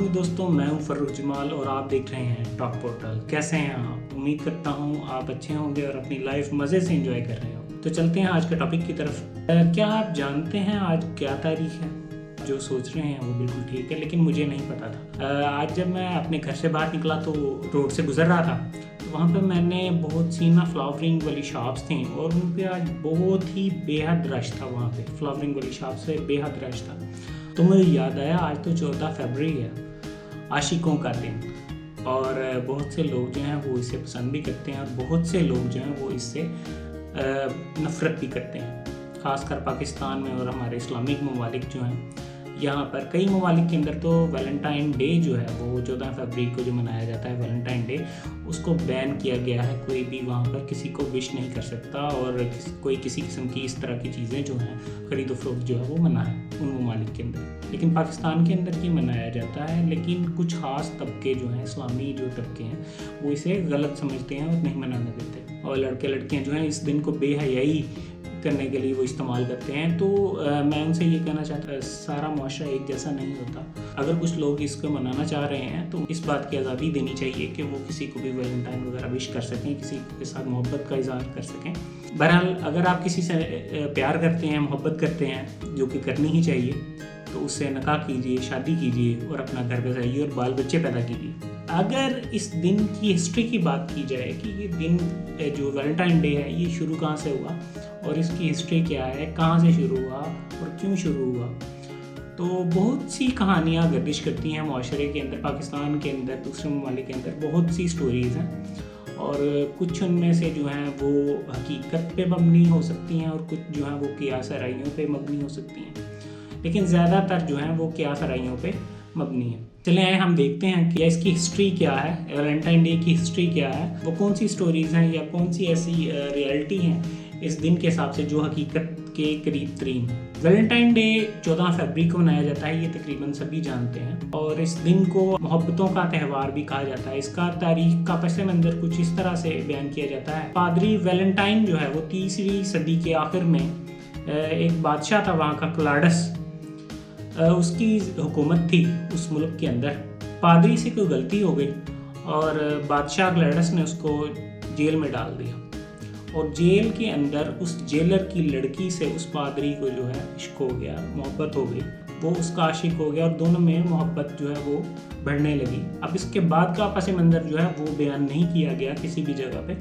अस्सलाम दोस्तों, मैं हूं फर्रुख जमाल और आप देख रहे हैं टॉक पोर्टल। कैसे हैं आप? उम्मीद करता हूं आप अच्छे होंगे और अपनी लाइफ मज़े से एंजॉय कर रहे हो। तो चलते हैं आज के टॉपिक की तरफ। क्या आप जानते हैं आज क्या तारीख है? जो सोच रहे हैं वो बिल्कुल ठीक है, लेकिन मुझे नहीं पता था। आज जब मैं अपने घर से बाहर निकला तो रोड से गुजर रहा था, तो वहाँ पे मैंने बहुत सी फ्लावरिंग वाली शॉप्स थी और उन पे आज बहुत ही बेहद रश था। वहाँ पे फ्लावरिंग वाली शॉप से बेहद रश था। तो मुझे याद आया आज तो 14 फरवरी है, आशिकों का दिन, और बहुत से लोग जो हैं वो इसे पसंद भी करते हैं और बहुत से लोग जो हैं वो इससे नफ़रत भी करते हैं। ख़ासकर पाकिस्तान में और हमारे इस्लामिक ममालिक जो हैं, यहाँ पर कई ममालिक के अंदर तो वैलेंटाइन डे जो है वो 14 फरवरी को जो मनाया जाता है वैलेंटाइन डे, उसको बैन किया गया है। कोई भी वहाँ पर किसी को विश नहीं कर सकता और कोई किसी किस्म की इस तरह की चीज़ें जो हैं खरीदो फरोख्त जो है वो मना है उन ममालिक के अंदर। लेकिन पाकिस्तान के अंदर ये मनाया जाता है, लेकिन कुछ ख़ास तबके जो हैं, इस्लामी जो तबके हैं, वो इसे गलत समझते हैं और नहीं मनाने देते। और लड़के लड़कियाँ जो हैं इस दिन को बेहयाई करने के लिए वो इस्तेमाल करते हैं। तो मैं उनसे ये कहना चाहता हूँ, सारा मुआशरा एक जैसा नहीं होता। अगर कुछ लोग इसको मनाना चाह रहे हैं तो इस बात की आज़ादी देनी चाहिए कि वो किसी को भी वैलेंटाइन वगैरह विश कर सकें, किसी के साथ मोहब्बत का इजहार कर सकें। बहरहाल अगर आप किसी से प्यार करते हैं, मोहब्बत करते हैं, जो कि करनी ही चाहिए, तो उससे निकाह कीजिए, शादी कीजिए और अपना घर बसाइए और बाल बच्चे पैदा कीजिए। अगर इस दिन की हिस्ट्री की बात की जाए कि ये दिन जो वैलेंटाइन डे है ये शुरू कहाँ से हुआ और इसकी हिस्ट्री क्या है, कहाँ से शुरू हुआ और क्यों शुरू हुआ, तो बहुत सी कहानियाँ गर्दिश करती हैं माशरे के अंदर, पाकिस्तान के अंदर, दूसरे ममालिक के अंदर बहुत सी स्टोरीज़ हैं। और कुछ उनमें से जो हैं वो हकीकत पे मबनी हो सकती हैं और कुछ जो हैं वो क़ियास आराइयों पे मबनी हो सकती हैं, लेकिन ज़्यादातर जो हैं वो क़ियास आराइयों पे मबनी है। चले आए हम देखते हैं कि इसकी हिस्ट्री क्या है, वैलेंटाइन डे की हिस्ट्री क्या है, वो कौन सी स्टोरीज़ हैं या कौन सी ऐसी रियलिटी हैं इस दिन के हिसाब से जो हकीकत के करीब तरीन। वैलेंटाइन डे 14 फरवरी को मनाया जाता है, ये तकरीबन सभी जानते हैं, और इस दिन को मोहब्बतों का त्यौहार भी कहा जाता है। इसका तारीख का पस मंज़र कुछ इस तरह से बयान किया जाता है। पादरी वैलेंटाइन जो है वो 3वीं सदी के आखिर में एक बादशाह था वहाँ का, क्लाडस, उसकी हुकूमत थी उस मुल्क के अंदर। पादरी से कोई गलती हो गई और बादशाह क्लाडस ने उसको जेल में डाल दिया, और जेल के अंदर उस जेलर की लड़की से उस पादरी को जो है इश्क हो गया, मोहब्बत हो गई, वो उसका आशिक हो गया और दोनों में मोहब्बत जो है वो बढ़ने लगी। अब इसके बाद का पस मंज़र जो है वो बयान नहीं किया गया किसी भी जगह पे,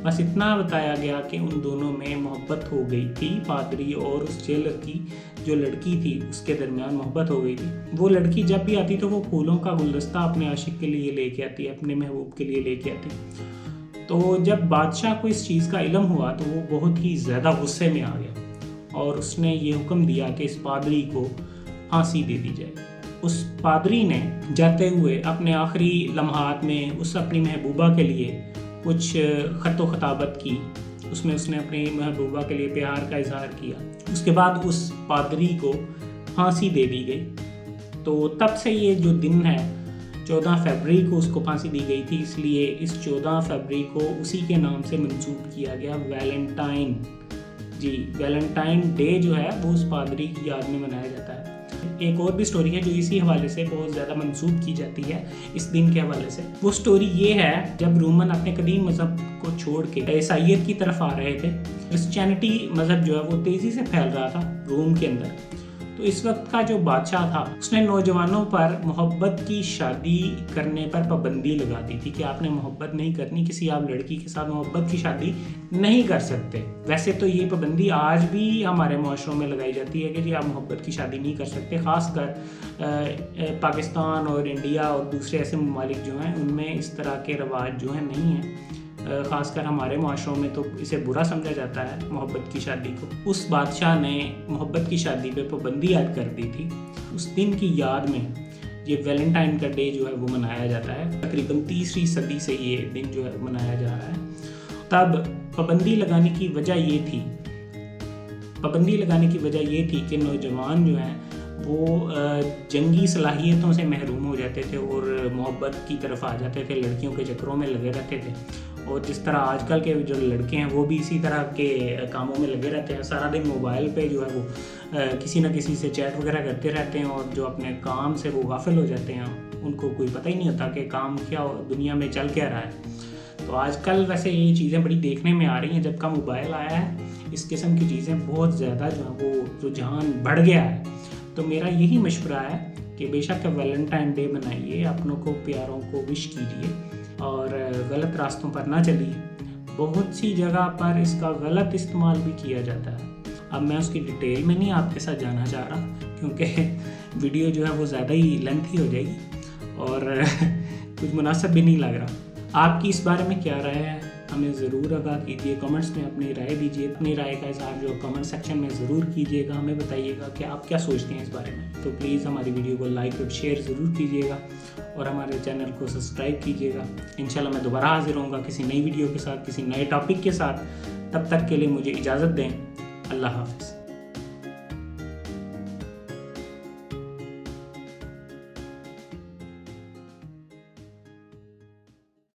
बस इतना बताया गया कि उन दोनों में मोहब्बत हो गई थी। पादरी और उस जेलर की जो लड़की थी उसके दरमियान मोहब्बत हो गई थी। वो लड़की जब भी आती तो वो फूलों का गुलदस्ता अपने आशिक के लिए लेके आती, अपने महबूब के लिए लेके आती। तो जब बादशाह को इस चीज़ का इल्म हुआ तो वो बहुत ही ज़्यादा गुस्से में आ गया और उसने ये हुक्म दिया कि इस पादरी को फांसी दे दी जाए। उस पादरी ने जाते हुए अपने आखिरी लम्हात में उस अपनी महबूबा के लिए कुछ ख़त व ख़ताबत की, उसमें उसने अपनी महबूबा के लिए प्यार का इजहार किया। उसके बाद उस पादरी को फांसी दे दी गई। तो तब से ये जो दिन है 14 फरवरी को उसको फांसी दी गई थी, इसलिए इस 14 फरवरी को उसी के नाम से मंसूब किया गया वैलेंटाइन। जी, वैलेंटाइन डे जो है वो उस पादरी की याद में मनाया जाता है। एक और भी स्टोरी है जो इसी हवाले से बहुत ज़्यादा मंसूब की जाती है इस दिन के हवाले से। वो स्टोरी ये है, जब रोमन अपने कदीम मज़हब को छोड़ के ईसाइयत की तरफ आ रहे थे, क्रिश्चियनिटी मज़हब जो है वो तेज़ी से फैल रहा था रोम के अंदर। तो इस वक्त का जो बादशाह था उसने नौजवानों पर मोहब्बत की शादी करने पर पाबंदी लगा दी थी कि आपने मोहब्बत नहीं करनी, किसी आप लड़की के साथ मोहब्बत की शादी नहीं कर सकते। वैसे तो ये पाबंदी आज भी हमारे माशरों में लगाई जाती है कि जी आप मोहब्बत की शादी नहीं कर सकते। ख़ासकर पाकिस्तान और इंडिया और दूसरे ऐसे ममालिक जो हैं उनमें इस तरह के रवाज जो हैं नहीं हैं। ख़ासकर हमारे माशरों में तो इसे बुरा समझा जाता है मोहब्बत की शादी को। उस बादशाह ने मोहब्बत की शादी पे पाबंदी ऐड कर दी थी। उस दिन की याद में ये वैलेंटाइन का डे जो है वो मनाया जाता है। तकरीबन 3वीं सदी से ये दिन जो है मनाया जा रहा है। तब पाबंदी लगाने की वजह ये थी कि नौजवान जो हैं वो जंगी सलाहियतों से महरूम हो जाते थे और मोहब्बत की तरफ आ जाते थे, लड़कियों के चक्करों में लगे रहते थे اور جس طرح آج کل کے جو لڑکے ہیں وہ بھی اسی طرح کے کاموں میں لگے رہتے ہیں، سارا دن موبائل پہ جو ہے وہ کسی نہ کسی سے چیٹ وغیرہ کرتے رہتے ہیں، اور جو اپنے کام سے وہ غافل ہو جاتے ہیں، ان کو کوئی پتہ ہی نہیں ہوتا کہ کام کیا دنیا میں چل کیا رہا ہے۔ تو آج کل ویسے یہ چیزیں بڑی دیکھنے میں آ رہی ہیں، جب کا موبائل آیا ہے اس قسم کی چیزیں بہت زیادہ جو ہیں وہ رجحان بڑھ گیا ہے۔ تو میرا یہی مشورہ ہے کہ بے شک ویلنٹائن ڈے منائیے، اپنوں کو پیاروں کو وش کیجیے اور غلط راستوں پر نہ چلیے۔ بہت سی جگہ پر اس کا غلط استعمال بھی کیا جاتا ہے۔ اب میں اس کی ڈیٹیل میں نہیں آپ کے ساتھ جانا چاہ رہا، کیونکہ ویڈیو جو ہے وہ زیادہ ہی لینتھی ہو جائے گی اور کچھ مناسب بھی نہیں لگ رہا۔ آپ کی اس بارے میں کیا رائے ہے ہمیں ضرور آگاہ کیجیے، کمنٹس میں اپنی رائے دیجیے، اپنی رائے کا اظہار جو کمنٹ سیکشن میں ضرور کیجیے گا، ہمیں بتائیے گا کہ آپ کیا سوچتے ہیں اس بارے میں۔ تو پلیز ہماری ویڈیو کو لائک اور شیئر ضرور کیجیے گا اور ہمارے چینل کو سبسکرائب کیجیے گا۔ انشاءاللہ میں دوبارہ حاضر ہوں گا کسی نئی ویڈیو کے ساتھ، کسی نئے ٹاپک کے ساتھ۔ تب تک کے لیے مجھے اجازت دیں۔ اللہ حافظ۔